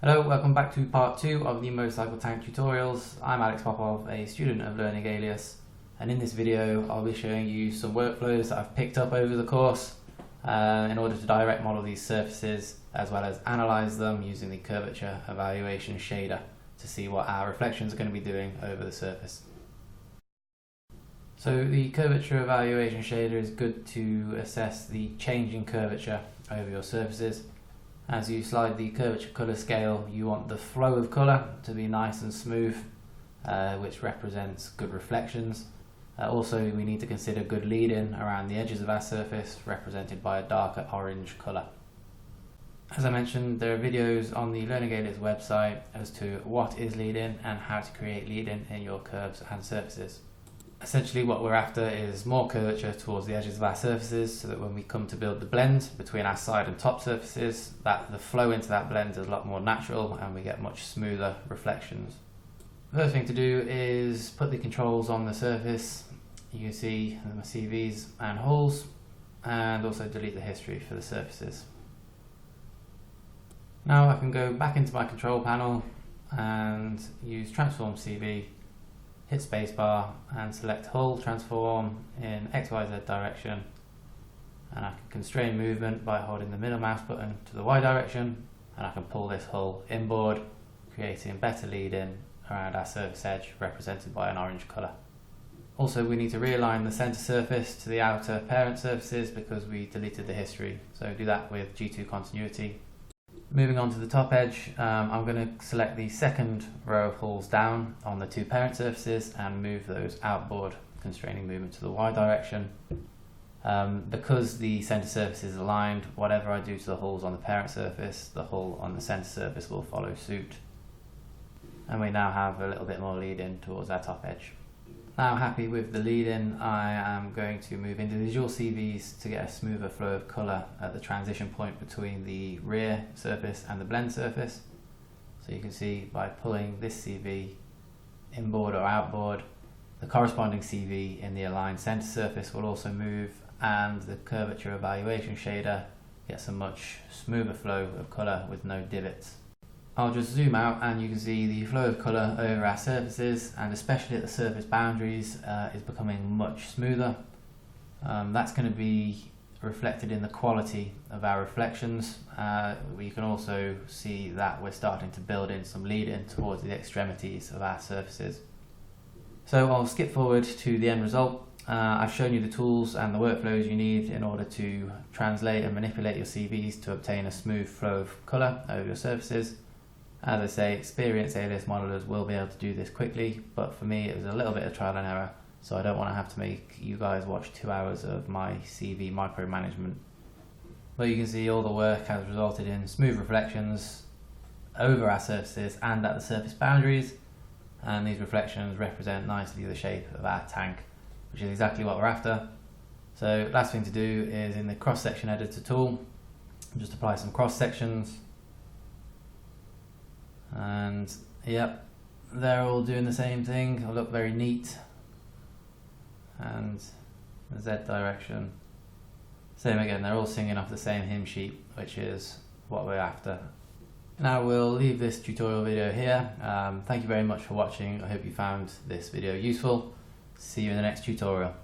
Hello, welcome back to part 2 of the motorcycle tank tutorials. I'm Alex Popov, a student of Learning Alias, and in this video I'll be showing you some workflows that I've picked up over the course in order to direct model these surfaces as well as analyze them using the curvature evaluation shader to see what our reflections are going to be doing over the surface. So the curvature evaluation shader is good to assess the changing curvature over your surfaces. As you slide the curvature colour scale, you want the flow of colour to be nice and smooth, which represents good reflections. Also, we need to consider good lead-in around the edges of our surface, represented by a darker orange colour. As I mentioned, there are videos on the Learning Alias website as to what is lead-in and how to create lead-in in your curves and surfaces. Essentially what we're after is more curvature towards the edges of our surfaces so that when we come to build the blend between our side and top surfaces, that the flow into that blend is a lot more natural and we get much smoother reflections. The first thing to do is put the controls on the surface. You can see my CVs and holes, and also delete the history for the surfaces. Now I can go back into my control panel and use Transform CV, hit spacebar and select Hull Transform in XYZ direction, and I can constrain movement by holding the middle mouse button to the Y direction, and I can pull this hull inboard, creating better lead-in around our surface edge represented by an orange colour. Also, we need to realign the centre surface to the outer parent surfaces because we deleted the history, so do that with G2 continuity. Moving on to the top edge, I'm going to select the second row of hulls down on the two parent surfaces and move those outboard, constraining movement to the Y direction. Because the centre surface is aligned, whatever I do to the hulls on the parent surface, the hull on the centre surface will follow suit. And we now have a little bit more lead-in towards our top edge. Now happy with the lead-in, I am going to move individual CVs to get a smoother flow of colour at the transition point between the rear surface and the blend surface. So you can see by pulling this CV inboard or outboard, the corresponding CV in the aligned centre surface will also move, and the curvature evaluation shader gets a much smoother flow of colour with no divots. I'll just zoom out and you can see the flow of colour over our surfaces, and especially at the surface boundaries is becoming much smoother. That's going to be reflected in the quality of our reflections. We can also see that we're starting to build in some lead-in towards the extremities of our surfaces. So I'll skip forward to the end result. I've shown you the tools and the workflows you need in order to translate and manipulate your CVs to obtain a smooth flow of colour over your surfaces. As I say, experienced alias modelers will be able to do this quickly, but for me it was a little bit of trial and error, so I don't want to have to make you guys watch 2 hours of my CV micromanagement. But you can see all the work has resulted in smooth reflections over our surfaces and at the surface boundaries, and these reflections represent nicely the shape of our tank, which is exactly what we're after. So last thing to do is in the cross section editor tool, just apply some cross sections. And yep, they're all doing the same thing. It'll look very neat. And the Z direction, same again, they're all singing off the same hymn sheet, which is what we're after. Now we'll leave this tutorial video here. Thank you very much for watching. I hope you found this video useful. See you in the next tutorial.